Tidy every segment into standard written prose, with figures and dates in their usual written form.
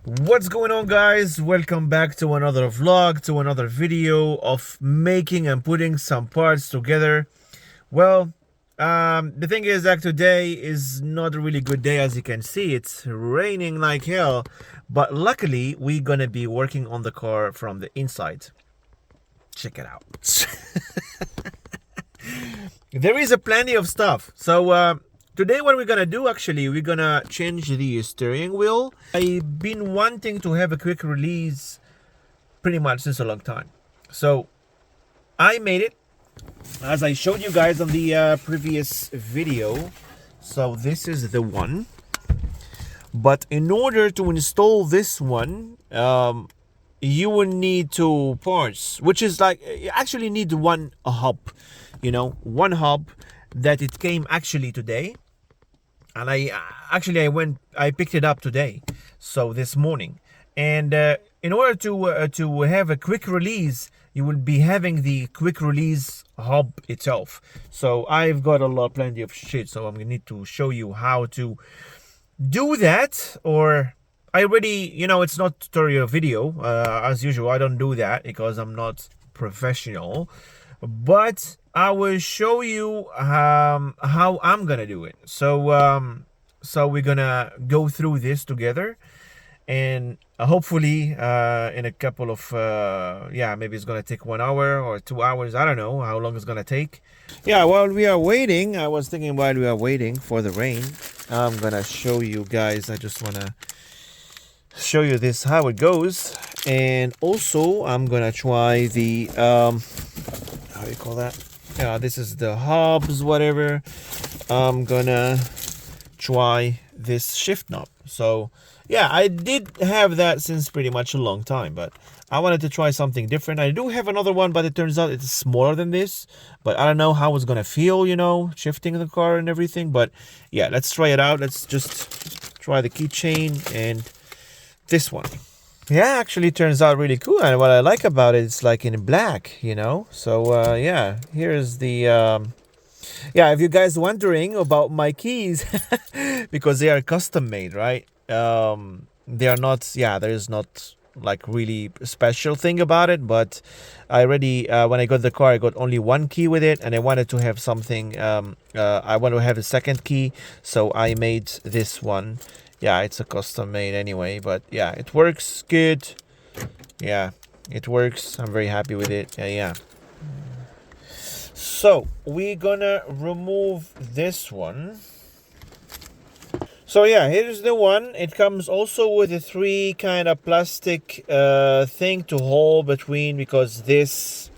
What's going on, guys? Welcome back to another vlog, to another video of making and putting some parts together. Well, the thing is that today is not a really good day. As you can see, it's raining like hell, but luckily we're gonna be working on the car from the inside. Check it out. There is a plenty of stuff. So today what we're gonna do, actually, we're gonna change the steering wheel. I've been wanting to have a quick release pretty much since a long time. So I made it, as I showed you guys on the previous video. So this is the one. But in order to install this one, you will need two parts, which is like, you actually need one hub, one hub that it came actually today. And I picked it up today, so this morning. And in order to have a quick release, you will be having the quick release hub itself. So I've got plenty of shit, so I'm gonna need to show you how to do that. Or I already, it's not tutorial video, as usual. I don't do that because I'm not professional, but I will show you how I'm gonna do it. So we're gonna go through this together, and hopefully in a couple of maybe it's gonna take 1 hour or 2 hours. I don't know how long it's gonna take. Yeah, while we are waiting, I was thinking, while we are waiting for the rain, I'm gonna show you guys. I just wanna show you this, how it goes. And also I'm gonna try the how do you call that? Yeah, this is the hubs, whatever. I'm gonna try this shift knob. So yeah, I did have that since pretty much a long time, but I wanted to try something different. I do have another one, but it turns out it's smaller than this. But I don't know how it's gonna feel, shifting the car and everything. But yeah, let's try it out. Let's just try the keychain and this one. Yeah, actually turns out really cool. And what I like about it, it's like in black, So yeah, here's the if you guys wondering about my keys, because they are custom made, right? They are not, there's not like really special thing about it, but I already when I got the car, I got only one key with it, and I wanted to have something, I want to have a second key, so I made this one. Yeah, it's a custom made anyway, but yeah, it works good. Yeah, it works. I'm very happy with it. Yeah. So we're gonna remove this one. So yeah, here's the one. It comes also with a 3 kind of plastic thing to hold between, because this,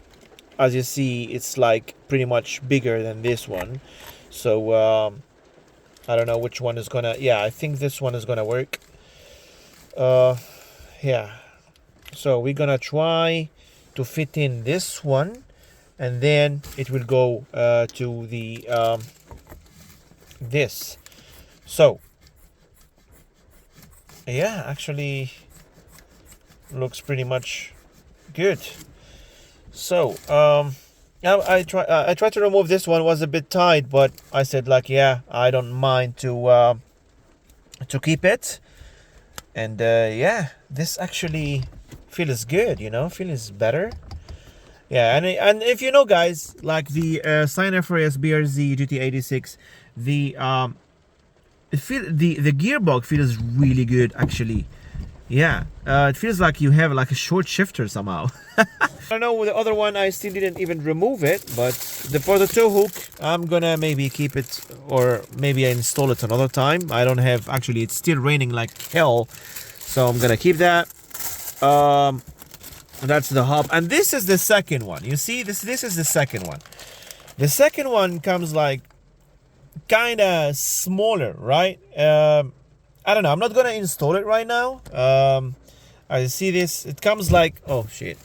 as you see, it's like pretty much bigger than this one. So I don't know which one is gonna, I think this one is gonna work. Yeah, so we're gonna try to fit in this one, and then it will go to the this. So yeah, actually looks pretty much good. So I tried to remove this one. Was a bit tight, but I said, like, yeah, I don't mind to keep it. And yeah, this actually feels good, feels better. Yeah, and if you know, guys, like the Sign FRS BRZ GT86, the gearbox feels really good, actually. Yeah, it feels like you have like a short shifter somehow. I don't know, with the other one I still didn't even remove it, but for the tow hook, I'm gonna maybe keep it, or maybe I install it another time. I don't have, actually, it's still raining like hell, so I'm gonna keep that. That's the hub, and this is the second one. You see, this is the second one. The second one comes like kind of smaller, right? I don't know, I'm not gonna install it right now. I see this, it comes like, oh shit.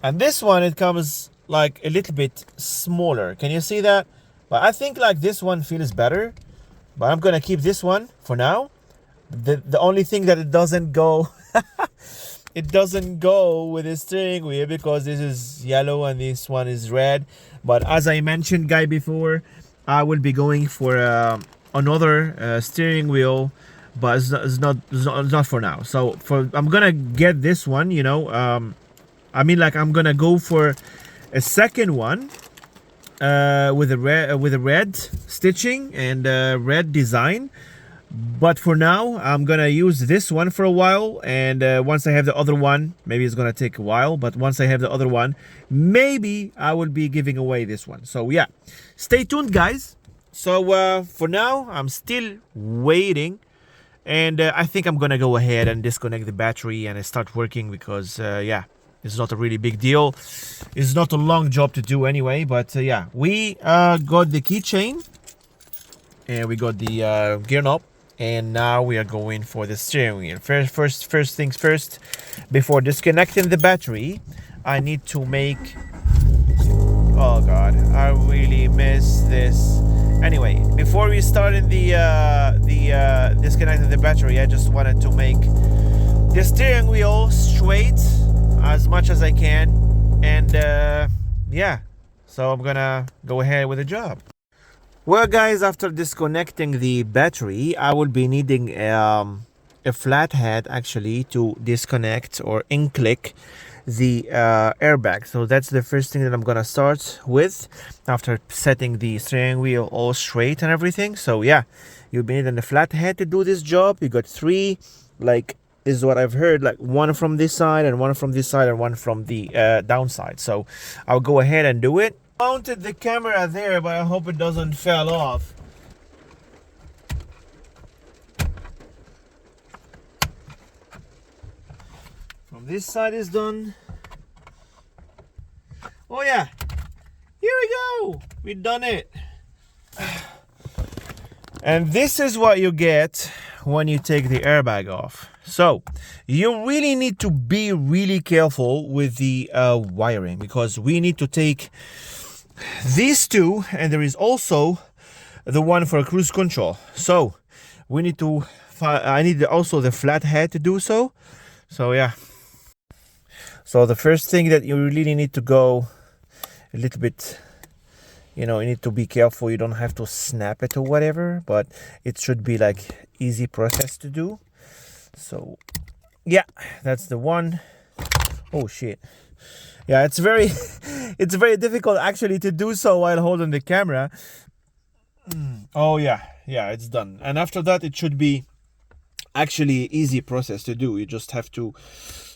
And this one, it comes like a little bit smaller. Can you see that? But I think like this one feels better, but I'm gonna keep this one for now. The only thing that it doesn't go it doesn't go with the steering wheel, because this is yellow and this one is red. But as I mentioned, guy, before, I will be going for another steering wheel, but it's not for now. So I'm gonna get this one, you know. I mean, like, I'm gonna go for a second one with a red stitching and red design. But for now, I'm gonna use this one for a while, and once I have the other one, maybe it's gonna take a while, but once I have the other one, maybe I will be giving away this one. So yeah, stay tuned, guys. So for now, I'm still waiting, and I think I'm gonna go ahead and disconnect the battery and start working, because yeah, it's not a really big deal. It's not a long job to do anyway. But yeah, we got the keychain, and we got the gear knob, and now we are going for the steering wheel. First things first, before disconnecting the battery, I need to make, oh god, I really miss this. Anyway, before we started the disconnecting the battery, I just wanted to make the steering wheel straight as much as I can, and yeah, so I'm gonna go ahead with the job. Well, guys, after disconnecting the battery, I will be needing a flathead actually to disconnect or in-click the airbag. So that's the first thing that I'm gonna start with after setting the steering wheel all straight and everything. So yeah, you'll be needing a flathead to do this job. You got three, like, this is what I've heard, like one from this side and one from this side and one from the downside. So I'll go ahead and do it. Mounted the camera there, but I hope it doesn't fall off. From this side is done. Oh yeah, here we go, we've done it. And this is what you get when you take the airbag off. So you really need to be really careful with the wiring, because we need to take these two, and there is also the one for cruise control. So we need to I need also the flathead to do so. So yeah, so the first thing that you really need to go a little bit, you know, you need to be careful. You don't have to snap it or whatever, but it should be like easy process to do. So yeah, that's the one. Oh shit. Yeah, it's very it's very difficult actually to do so while holding the camera. Oh yeah, it's done. And after that, it should be actually easy process to do. You just have to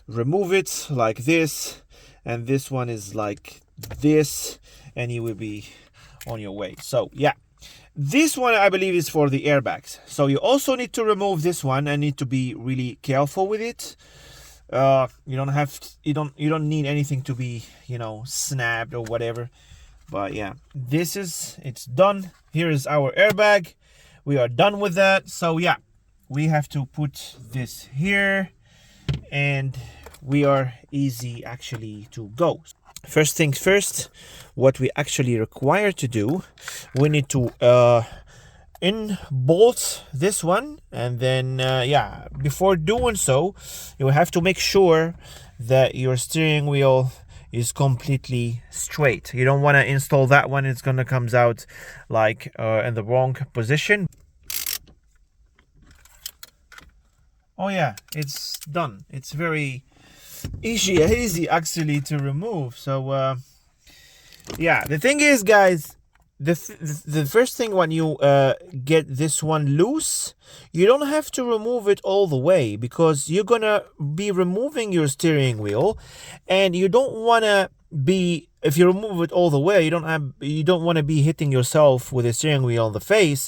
remove it like this, and this one is like this, and you will be on your way. So yeah, this one I believe is for the airbags. So you also need to remove this one and need to be really careful with it. You don't need anything to be, you know, snapped or whatever. But yeah, it's done. Here is our airbag. We are done with that. So yeah, we have to put this here, and we are easy actually to go. First things first, what we actually require to do, we need to bolt this one, and then yeah, before doing so, you have to make sure that your steering wheel is completely straight. You don't want to install that one, it's gonna comes out like in the wrong position. Oh yeah, it's done. It's very easy actually to remove. So yeah, the thing is, guys, the first thing, when you get this one loose, you don't have to remove it all the way, because you're gonna be removing your steering wheel, and you don't want to be, if you remove it all the way, you don't want to be hitting yourself with the steering wheel on the face,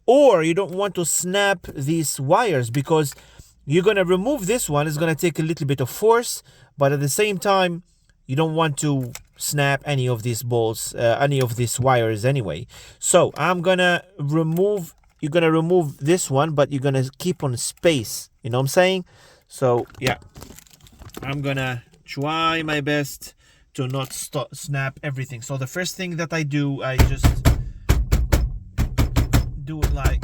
or you don't want to snap these wires, because you're going to remove this one. It's going to take a little bit of force, but at the same time, you don't want to snap any of these bolts, any of these wires anyway. So I'm going to remove, you're going to remove this one, but you're going to keep on space. You know what I'm saying? So yeah, I'm going to try my best to not snap everything. So the first thing that I do, I just do it like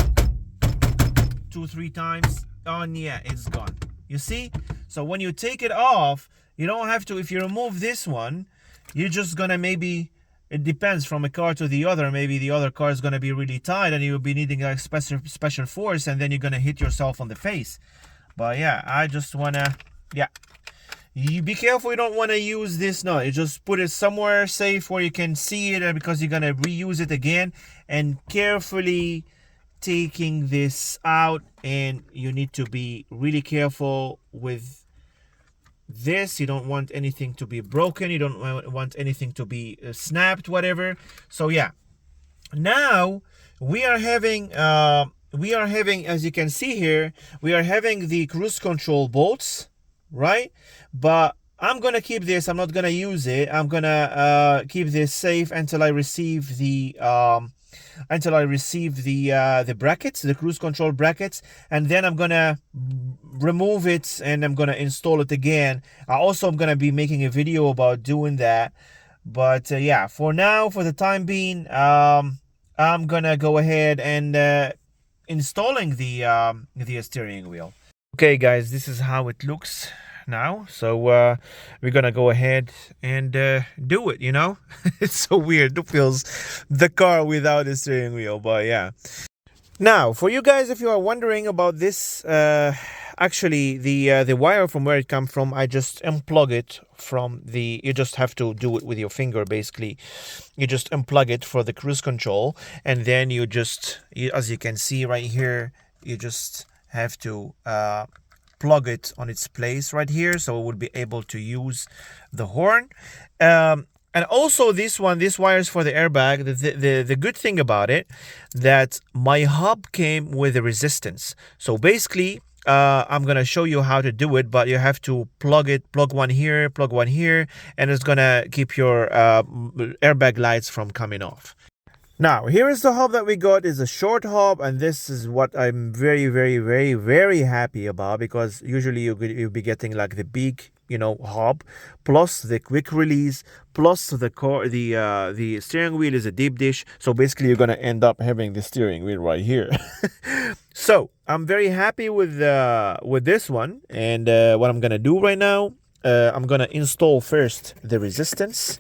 2-3 times. Oh yeah, it's gone. You see? So when you take it off, you don't have to, if you remove this one, you're just gonna maybe it depends from a car to the other. Maybe the other car is going to be really tight and you'll be needing like special force, and then you're going to hit yourself on the face. But yeah, I just want to, yeah, you be careful. You don't want to use this nut. You just put it somewhere safe where you can see it, because you're going to reuse it again. And carefully taking this out, and you need to be really careful with this. You don't want anything to be broken. You don't want anything to be snapped, whatever. So yeah, now we are having as you can see here, we are having the cruise control bolts, right? But I'm gonna keep this. I'm not gonna use it. I'm gonna keep this safe until I receive the the brackets, the cruise control brackets, and then I'm gonna remove it and I'm gonna install it again. I'm gonna be making a video about doing that. But yeah, for now, for the time being, I'm gonna go ahead and installing the steering wheel. Okay guys, this is how it looks now. So we're gonna go ahead and do it, you know. It's so weird to feel the car without a steering wheel, but yeah. Now for you guys, if you are wondering about this, actually the wire, from where it comes from, I just unplug it from the, you just have to do it with your finger. Basically you just unplug it for the cruise control, and then you just, as you can see right here, you just have to plug it on its place right here, so it would be able to use the horn. And also this wires for the airbag. The good thing about it, that my hub came with a resistance. So basically I'm gonna show you how to do it, but you have to plug one here, and it's gonna keep your airbag lights from coming off. Now, here is the hub that we got. Is a short hub, and this is what I'm very happy about, because usually you'll be getting like the big, you know, hub, plus the quick release, plus the steering wheel is a deep dish. So basically you're gonna end up having the steering wheel right here. So I'm very happy with this one, and what I'm gonna do right now, I'm gonna install first the resistance.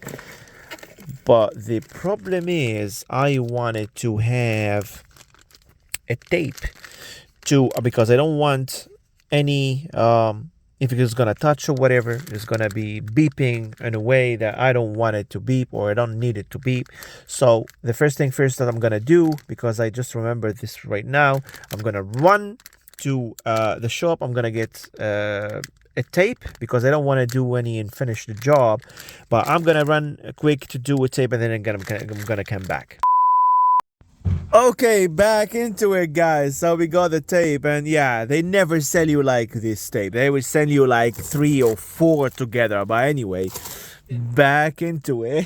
But the problem is, I wanted to have a tape because I don't want any, if it's gonna touch or whatever, it's gonna be beeping in a way that I don't want it to beep, or I don't need it to beep. So the first thing first that I'm gonna do, because I just remember this right now, I'm gonna run to the shop. I'm gonna get a tape, because I don't want to do any and finish the job, but I'm gonna run quick to do a tape, and then I'm gonna come back. Okay, back into it, guys. So we got the tape, and yeah, they never sell you like this tape. They would send you like 3 or 4 together. But anyway, back into it.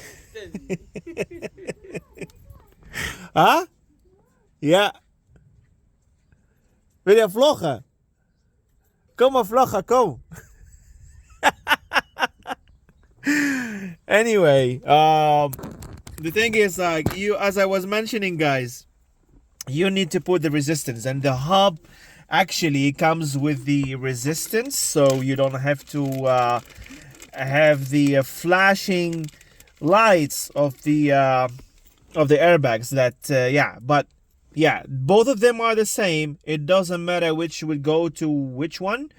Huh? Ja. Wil je vloggen? Kom maar vloggen, kom. Anyway, the thing is, like, as I was mentioning, guys, you need to put the resistance, and the hub actually comes with the resistance, so you don't have to have the flashing lights of the airbags. That yeah, but yeah, both of them are the same. It doesn't matter which would go to which one.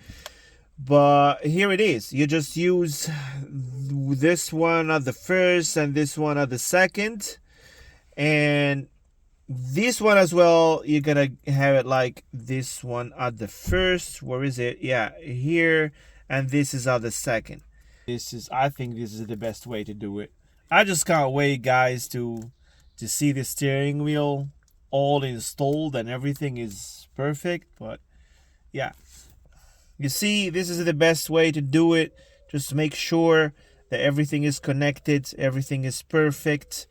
But here it is. You just use this one at the first and this one at the second, and this one as well. You're gonna have it like this one at the first. Where is it? Yeah, here. And this is at the second. I think this is the best way to do it. I just can't wait, guys, to see the steering wheel all installed and everything is perfect. But yeah, you see, this is the best way to do it. Just make sure that everything is connected, everything is perfect.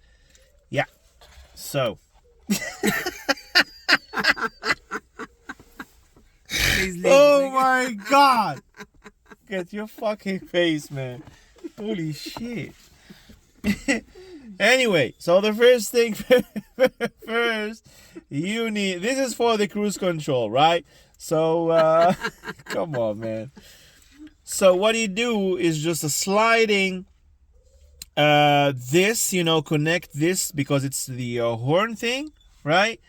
Yeah, so oh my god, get your fucking face, man. Holy shit. Anyway, so the first thing first, you need, this is for the cruise control, right? So come on, man. So what you do is just a sliding this, connect this because it's the horn thing, right?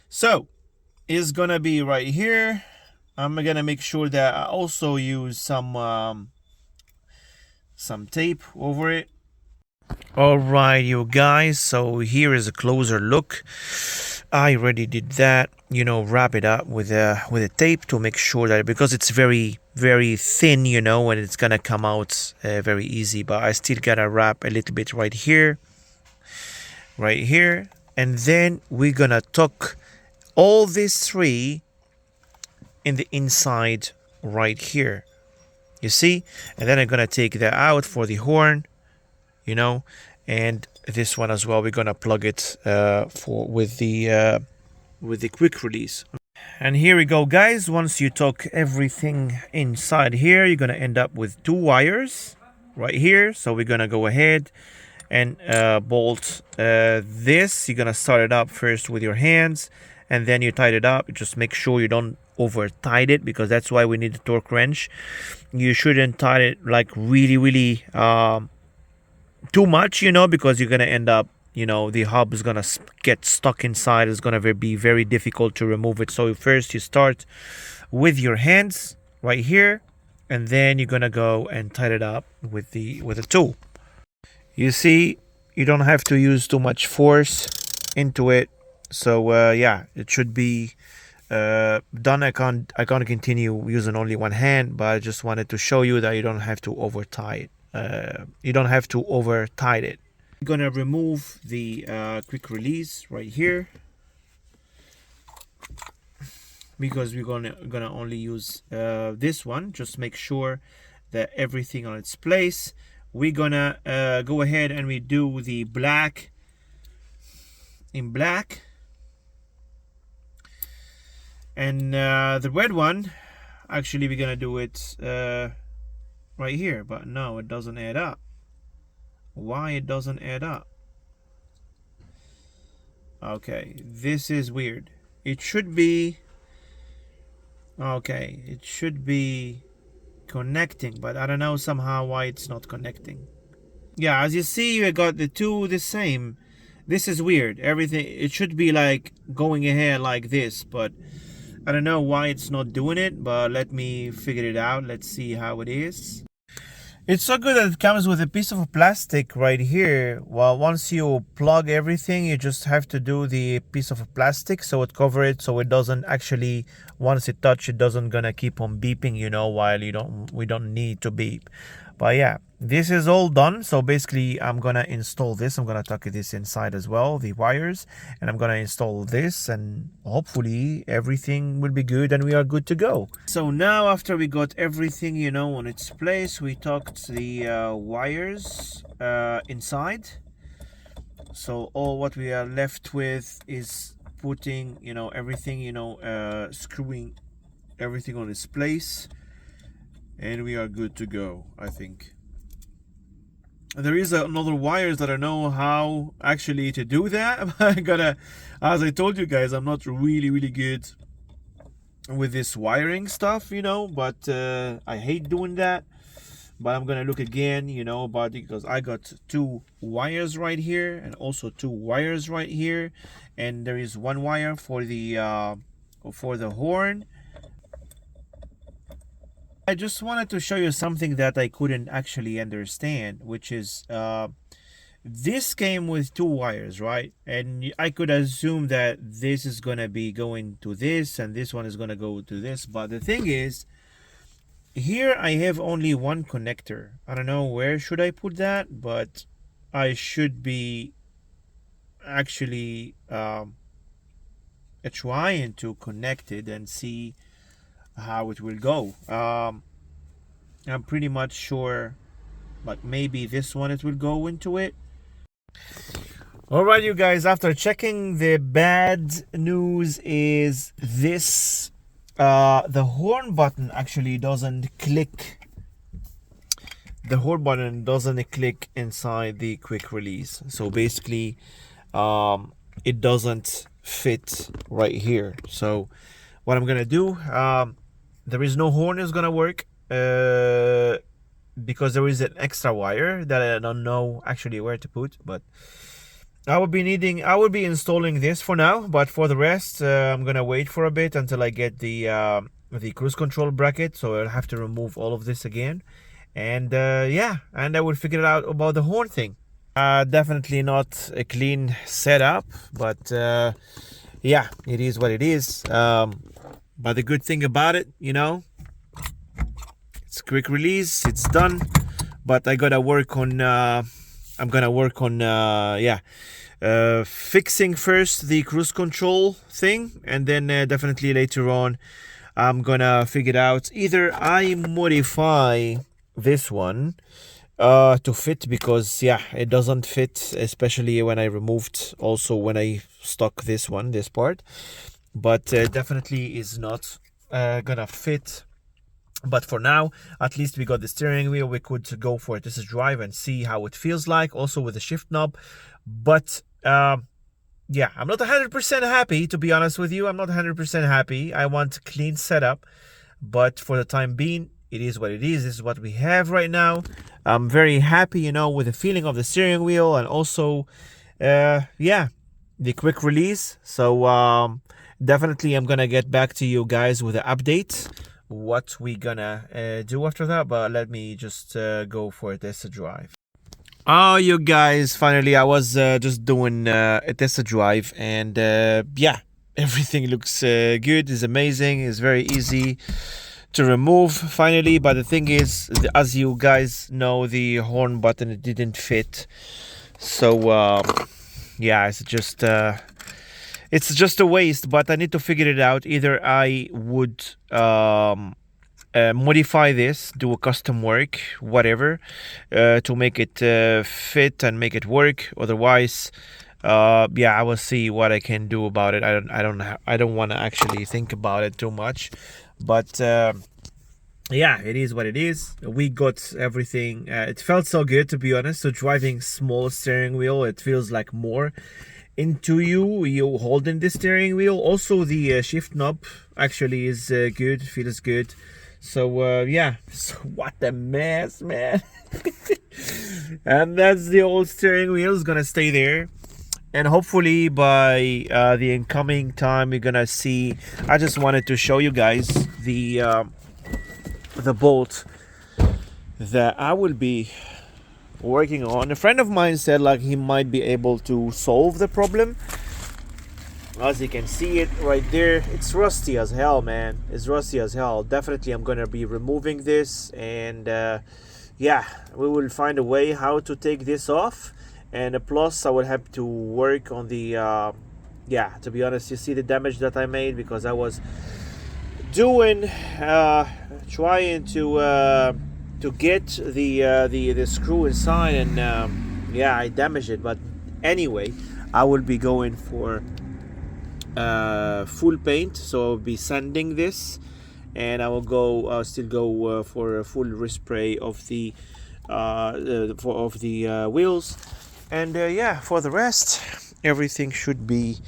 So it's gonna be right here. I'm gonna make sure that I also use some tape over it. All right, you guys, so here is a closer look. I already did that, wrap it up with a tape to make sure that, because it's very very thin, and it's gonna come out very easy, but I still gotta wrap a little bit right here, and then we're gonna tuck all these three in the inside right here, you see, and then I'm gonna take that out for the horn, and this one as well, we're gonna plug it with the quick release. And here we go, guys. Once you tuck everything inside here, you're gonna end up with 2 wires right here. So we're gonna go ahead and bolt this. You're gonna start it up first with your hands, and then you tighten it up. Just make sure you don't over tight it, because that's why we need the torque wrench. You shouldn't tighten it like really too much, because you're gonna end up, the hub is gonna get stuck inside. It's gonna be very difficult to remove it. So first you start with your hands right here, and then you're gonna go and tighten it up with the tool. You see, you don't have to use too much force into it. So yeah, it should be done. I can't continue using only one hand, but I just wanted to show you that you don't have to over tie it. You don't have to over tight it. I'm gonna remove the quick release right here, because we're gonna only use this one. Just make sure that everything on its place. We're gonna go ahead and we do the black in black, and the red one, actually we're gonna do it right here, but no, it doesn't add up. Why it doesn't add up? Okay, this is weird. It should be okay, it should be connecting, but I don't know somehow why it's not connecting. Yeah, as you see, I got the two the same. This is weird. Everything, it should be like going ahead like this, but I don't know why it's not doing it, but let me figure it out. Let's see how it is. It's so good that it comes with a piece of plastic right here. Well, once you plug everything, you just have to do the piece of plastic so it covers it, so it doesn't actually, once it touch, it doesn't gonna keep on beeping, while we don't need to beep. But yeah, this is all done. So basically I'm gonna install this. I'm gonna tuck this inside as well, the wires, and I'm gonna install this, and hopefully everything will be good and we are good to go. So now, after we got everything on its place, we tucked the wires inside. So all what we are left with is putting everything, screwing everything on its place, and we are good to go, I think. There is another wires that I don't know how actually to do that. I gotta, as I told you guys, I'm not really good with this wiring stuff, but I hate doing that. But I'm gonna look again, about it, because I got 2 wires right here and also 2 wires right here, and there is 1 wire for the horn. I just wanted to show you something that I couldn't actually understand, which is this came with 2 wires, right? And I could assume that this is gonna be going to this and this one is gonna go to this, but the thing is, here I have only 1 connector. I don't know where should I put that, but I should be actually trying to connect it and see how it will go. I'm pretty much sure, but maybe this one it will go into it. Alright, you guys, after checking, the bad news is this. The horn button actually doesn't click. The horn button doesn't click inside the quick release. So basically, it doesn't fit right here. So what I'm gonna do, there is no horn is gonna work. because there is an extra wire that I don't know actually where to put, but I will be installing this for now. But for the rest, I'm gonna wait for a bit until I get the cruise control bracket, so I'll have to remove all of this again, and yeah, and I will figure it out about the horn thing. Definitely not a clean setup, but yeah, it is what it is. But the good thing about it, you know, it's quick release, it's done. But I gotta work on I'm gonna work on fixing first the cruise control thing, and then definitely later on I'm gonna figure it out. Either I modify this one to fit, because yeah, it doesn't fit, especially when I removed, also when I stuck this part, but definitely is not gonna fit. But for now, at least we got the steering wheel. We could go for a test drive and see how it feels like, also with the shift knob. But yeah, I'm not 100% happy, to be honest with you. I'm not 100% happy. I want a clean setup, but for the time being, it is what it is. This is what we have right now. I'm very happy, you know, with the feeling of the steering wheel, and also yeah, the quick release. So definitely I'm gonna get back to you guys with an update what we gonna do after that. But let me just go for a test drive. Oh, you guys, finally I was just doing a test drive, and yeah, everything looks good. It's amazing. It's very easy to remove finally. But the thing is, as you guys know, the horn button, it didn't fit. So yeah, it's just a waste. But I need to figure it out. Either I would modify this, do a custom work, whatever, to make it fit and make it work. Otherwise, yeah, I will see what I can do about it. I don't want to actually think about it too much. But yeah, it is what it is. We got everything. It felt so good, to be honest. So driving small steering wheel, it feels like more into you holding the steering wheel. Also the shift knob actually is good, feels good. So yeah, so what a mess, man. And that's the old steering wheel. Is gonna stay there, and hopefully by the incoming time we're gonna see. I just wanted to show you guys the bolt that I will be working on. A friend of mine said like he might be able to solve the problem. As you can see it right there, it's rusty as hell, man. It's rusty as hell. Definitely I'm gonna be removing this, and yeah, we will find a way how to take this off. And plus I will have to work on the yeah, to be honest, you see the damage that I made because I was doing trying to get the screw inside, and yeah, I damaged it. But anyway, I will be going for full paint, so I'll be sanding this, and I will go still go for a full respray of the wheels. And yeah, for the rest, everything should be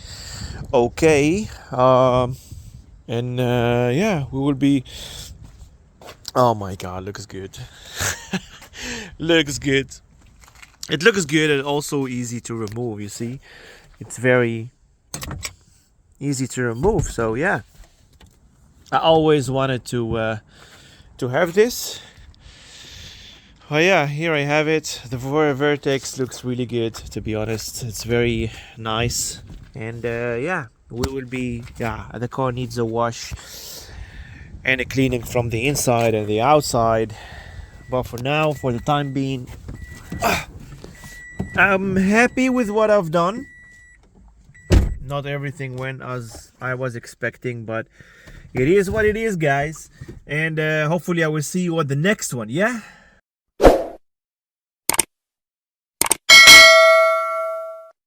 okay. And yeah, we will be. Oh my god, looks good. Looks good. It looks good, and also easy to remove. You see, it's very easy to remove. So yeah, I always wanted to have this. Oh yeah, here I have it. The Vertex looks really good, to be honest. It's very nice. And yeah, we will be, yeah, the car needs a wash and a cleaning from the inside and the outside. But for now, for the time being, I'm happy with what I've done. Not everything went as I was expecting, but it is what it is, guys. And hopefully I will see you on the next one, yeah?